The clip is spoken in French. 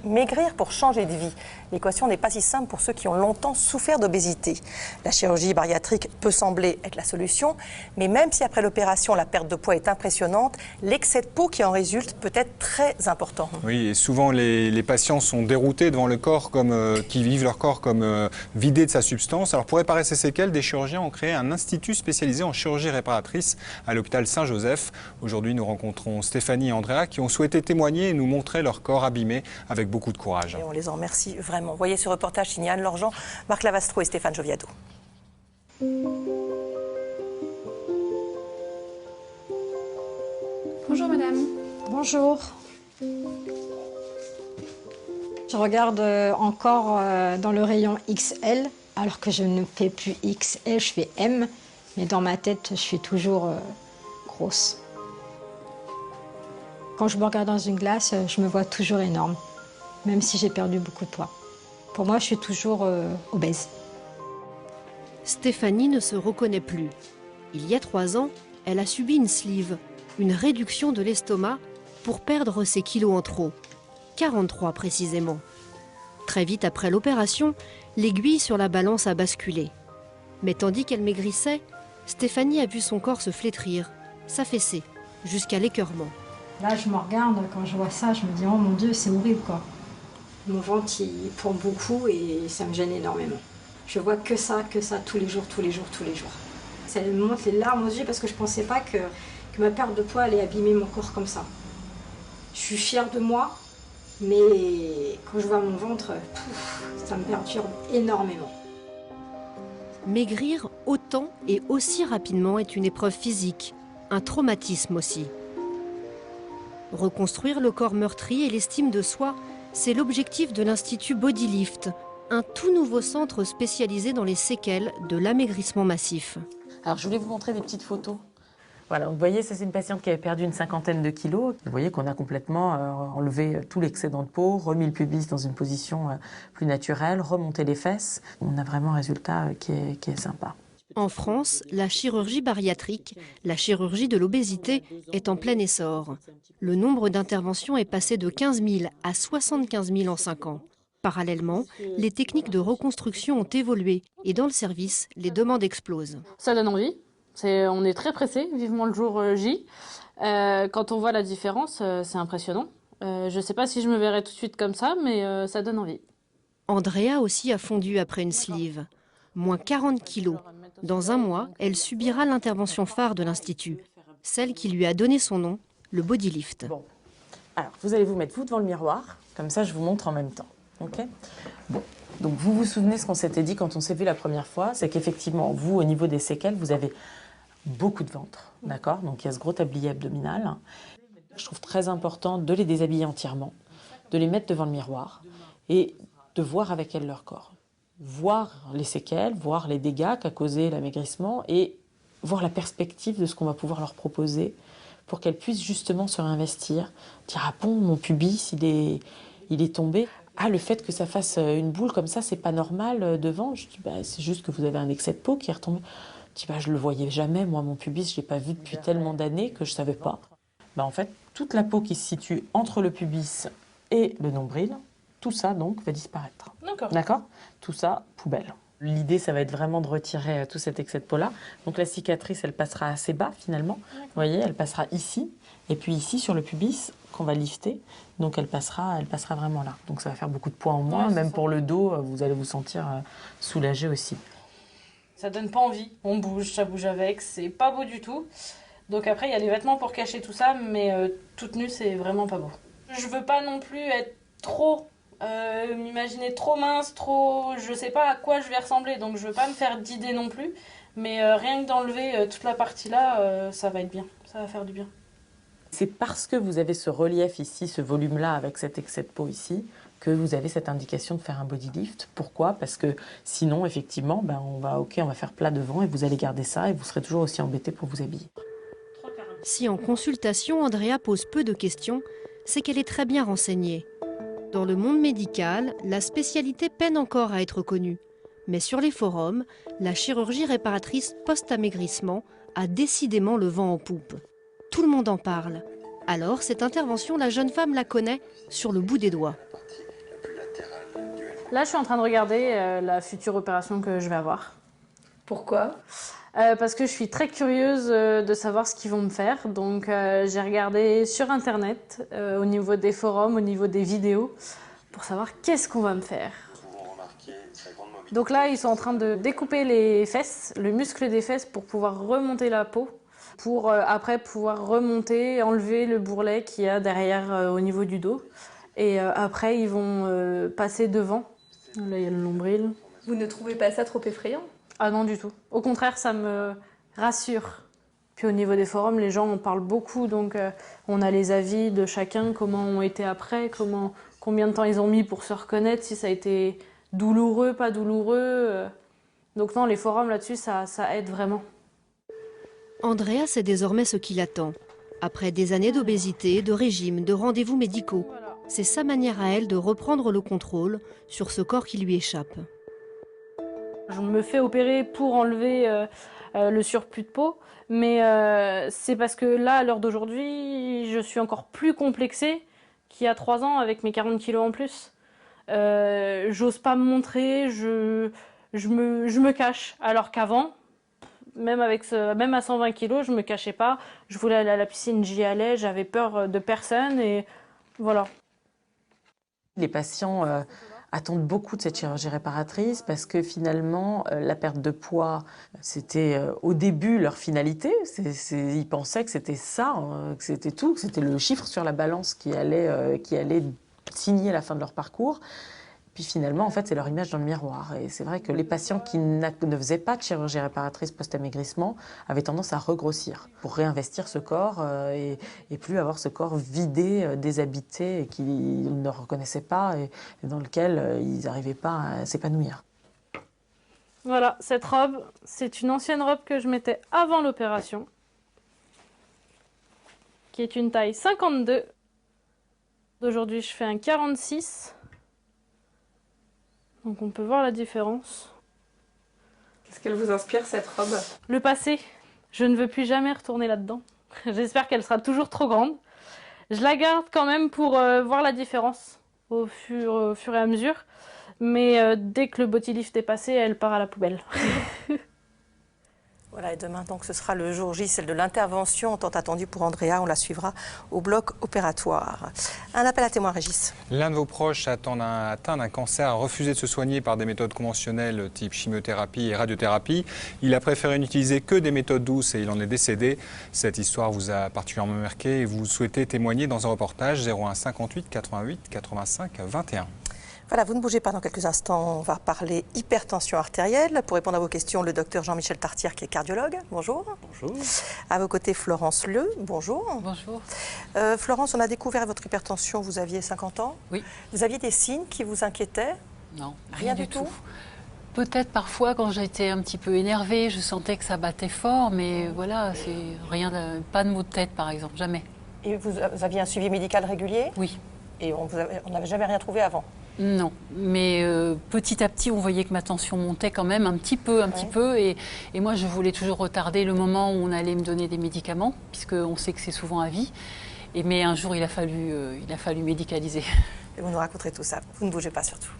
Maigrir pour changer de vie. L'équation n'est pas si simple pour ceux qui ont longtemps souffert d'obésité. La chirurgie bariatrique peut sembler être la solution, mais même si après l'opération la perte de poids est impressionnante, l'excès de peau qui en résulte peut être très important. Oui, et souvent les patients sont déroutés devant le corps, qui vivent leur corps comme vidé de sa substance. Alors pour réparer ces séquelles, des chirurgiens ont créé un institut spécialisé en chirurgie réparatrice à l'hôpital Saint-Joseph. Aujourd'hui, nous rencontrons Stéphanie et Andrea qui ont souhaité témoigner et nous montrer leur corps abîmé avec beaucoup de courage. Et on les en remercie vraiment. Voyez ce reportage signé Anne Lorjean, Marc Lavastro et Stéphane Joviado. Bonjour madame. Bonjour. Je regarde encore dans le rayon XL, alors que je ne fais plus XL, je fais M. Mais dans ma tête, je suis toujours grosse. Quand je me regarde dans une glace, je me vois toujours énorme, même si j'ai perdu beaucoup de poids. Pour moi, je suis toujours obèse. Stéphanie ne se reconnaît plus. Il y a 3 ans, elle a subi une sleeve, une réduction de l'estomac pour perdre ses kilos en trop. 43 précisément. Très vite après l'opération, l'aiguille sur la balance a basculé. Mais tandis qu'elle maigrissait, Stéphanie a vu son corps se flétrir, s'affaisser, jusqu'à l'écœurement. Là, je me regarde, quand je vois ça, je me dis « Oh mon Dieu, c'est horrible quoi ». Mon ventre, il prend beaucoup et ça me gêne énormément. Je vois que ça, tous les jours, tous les jours, tous les jours. Ça me monte les larmes aux yeux parce que je ne pensais pas que ma perte de poids allait abîmer mon corps comme ça. Je suis fière de moi, mais quand je vois mon ventre, ça me perturbe énormément. Maigrir autant et aussi rapidement est une épreuve physique, un traumatisme aussi. Reconstruire le corps meurtri et l'estime de soi, c'est l'objectif de l'Institut Bodylift, un tout nouveau centre spécialisé dans les séquelles de l'amaigrissement massif. Alors je voulais vous montrer des petites photos. Voilà, vous voyez, ça c'est une patiente qui avait perdu une 50aine de kilos. Vous voyez qu'on a complètement enlevé tout l'excédent de peau, remis le pubis dans une position plus naturelle, remonté les fesses. On a vraiment un résultat qui est sympa. En France, la chirurgie bariatrique, la chirurgie de l'obésité, est en plein essor. Le nombre d'interventions est passé de 15 000 à 75 000 en 5 ans. Parallèlement, les techniques de reconstruction ont évolué et dans le service, les demandes explosent. Ça donne envie. On est très pressés, vivement le jour J. Quand on voit la différence, c'est impressionnant. Je ne sais pas si je me verrai tout de suite comme ça, mais ça donne envie. Andrea aussi a fondu après une sleeve. Moins 40 kilos. Dans un mois, elle subira l'intervention phare de l'Institut, celle qui lui a donné son nom, le Bodylift. Bon. Alors, vous allez vous mettre vous devant le miroir, comme ça je vous montre en même temps. Okay. Bon. Donc vous vous souvenez ce qu'on s'était dit quand on s'est vu la première fois, c'est qu'effectivement, vous, au niveau des séquelles, vous avez beaucoup de ventre, d'accord? Donc il y a ce gros tablier abdominal. Je trouve très important de les déshabiller entièrement, de les mettre devant le miroir et de voir avec elles leur corps. Voir les séquelles, voir les dégâts qu'a causé l'amaigrissement et voir la perspective de ce qu'on va pouvoir leur proposer pour qu'elles puissent justement se réinvestir, dire « Ah bon, mon pubis, il est tombé ». Ah, le fait que ça fasse une boule comme ça, c'est pas normal devant. Je dis, bah, c'est juste que vous avez un excès de peau qui est retombé. Je dis, bah, je le voyais jamais, moi, mon pubis, je l'ai pas vu depuis tellement d'années que je savais pas. Bah, en fait, toute la peau qui se situe entre le pubis et le nombril, tout ça, donc, va disparaître. D'accord. Tout ça, poubelle. L'idée, ça va être vraiment de retirer tout cet excès de peau-là. Donc, la cicatrice, elle passera assez bas, finalement. Vous voyez, elle passera ici. Et puis ici, sur le pubis, qu'on va lifter, donc elle passera vraiment là. Donc ça va faire beaucoup de poids en moins, ouais, même pour le dos, vous allez vous sentir soulagé aussi. Ça donne pas envie, on bouge, ça bouge avec, c'est pas beau du tout. Donc après, il y a les vêtements pour cacher tout ça, mais toute nue, c'est vraiment pas beau. Je veux pas non plus être trop, m'imaginer trop mince, trop... Je sais pas à quoi je vais ressembler, donc je veux pas me faire d'idées non plus. Mais rien que d'enlever toute la partie là, ça va être bien, ça va faire du bien. C'est parce que vous avez ce relief ici, ce volume-là, avec cet excès de peau ici, que vous avez cette indication de faire un body lift. Pourquoi? Parce que sinon, effectivement, ben on va faire plat devant et vous allez garder ça et vous serez toujours aussi embêté pour vous habiller. Si en consultation, Andrea pose peu de questions, c'est qu'elle est très bien renseignée. Dans le monde médical, la spécialité peine encore à être connue. Mais sur les forums, la chirurgie réparatrice post-amaigrissement a décidément le vent en poupe. Tout le monde en parle. Alors, cette intervention, la jeune femme la connaît sur le bout des doigts. Là, je suis en train de regarder la future opération que je vais avoir. Pourquoi? Parce que je suis très curieuse de savoir ce qu'ils vont me faire. Donc, j'ai regardé sur Internet, au niveau des forums, au niveau des vidéos, pour savoir qu'est-ce qu'on va me faire. Donc là, ils sont en train de découper les fesses, le muscle des fesses pour pouvoir remonter la peau, pour après pouvoir remonter, enlever le bourrelet qu'il y a derrière au niveau du dos. Et après, ils vont passer devant. Là, il y a le nombril. Vous ne trouvez pas ça trop effrayant? Ah non, du tout. Au contraire, ça me rassure. Puis au niveau des forums, les gens en parlent beaucoup, donc on a les avis de chacun, comment ont été après, combien de temps ils ont mis pour se reconnaître, si ça a été douloureux, pas douloureux. Donc non, les forums là-dessus, ça aide vraiment. Andrea sait désormais ce qui l'attend. Après des années d'obésité, de régime, de rendez-vous médicaux, c'est sa manière à elle de reprendre le contrôle sur ce corps qui lui échappe. Je me fais opérer pour enlever le surplus de peau, mais c'est parce que là, à l'heure d'aujourd'hui, je suis encore plus complexée qu'il y a 3 ans avec mes 40 kilos en plus. J'ose pas me montrer, je me cache, alors qu'avant, même à 120 kilos, je me cachais pas. Je voulais aller à la piscine, j'y allais, j'avais peur de personne et voilà. Les patients attendent beaucoup de cette chirurgie réparatrice parce que finalement, la perte de poids, c'était au début leur finalité. Ils pensaient que c'était ça, que c'était tout, que c'était le chiffre sur la balance qui allait signer la fin de leur parcours. Puis finalement, en fait, c'est leur image dans le miroir. Et c'est vrai que les patients qui ne faisaient pas de chirurgie réparatrice post-amaigrissement avaient tendance à regrossir pour réinvestir ce corps et plus avoir ce corps vidé, déshabité et qu'ils ne reconnaissaient pas et dans lequel ils n'arrivaient pas à s'épanouir. Voilà, cette robe, c'est une ancienne robe que je mettais avant l'opération, qui est une taille 52. Aujourd'hui, je fais un 46. Donc on peut voir la différence. Qu'est-ce qu'elle vous inspire, cette robe? Le passé. Je ne veux plus jamais retourner là-dedans. J'espère qu'elle sera toujours trop grande. Je la garde quand même pour voir la différence au fur et à mesure. Mais dès que le body lift est passé, elle part à la poubelle. Voilà, et demain, donc, ce sera le jour J, celle de l'intervention tant attendue pour Andrea. On la suivra au bloc opératoire. Un appel à témoin, Régis. L'un de vos proches atteint d'un cancer, a refusé de se soigner par des méthodes conventionnelles type chimiothérapie et radiothérapie. Il a préféré n'utiliser que des méthodes douces et il en est décédé. Cette histoire vous a particulièrement marqué et vous souhaitez témoigner dans un reportage 01 58 88 85 21. Voilà, vous ne bougez pas dans quelques instants. On va parler hypertension artérielle. Pour répondre à vos questions, le docteur Jean-Michel Tartière, qui est cardiologue. Bonjour. Bonjour. À vos côtés, Florence Leu. Bonjour. Bonjour. Florence, on a découvert votre hypertension, vous aviez 50 ans. Oui. Vous aviez des signes qui vous inquiétaient? Non, Rien du tout. Peut-être parfois quand j'étais un petit peu énervée, je sentais que ça battait fort, mais voilà, c'est rien, pas de maux de tête par exemple, jamais. Et vous aviez un suivi médical régulier? Oui. Et on n'avait jamais rien trouvé avant? Non, mais petit à petit, on voyait que ma tension montait quand même un petit peu, et moi je voulais toujours retarder le moment où on allait me donner des médicaments, puisqu'on sait que c'est souvent à vie. Mais un jour, il a fallu médicaliser. Et vous nous raconterez tout ça. Vous ne bougez pas surtout.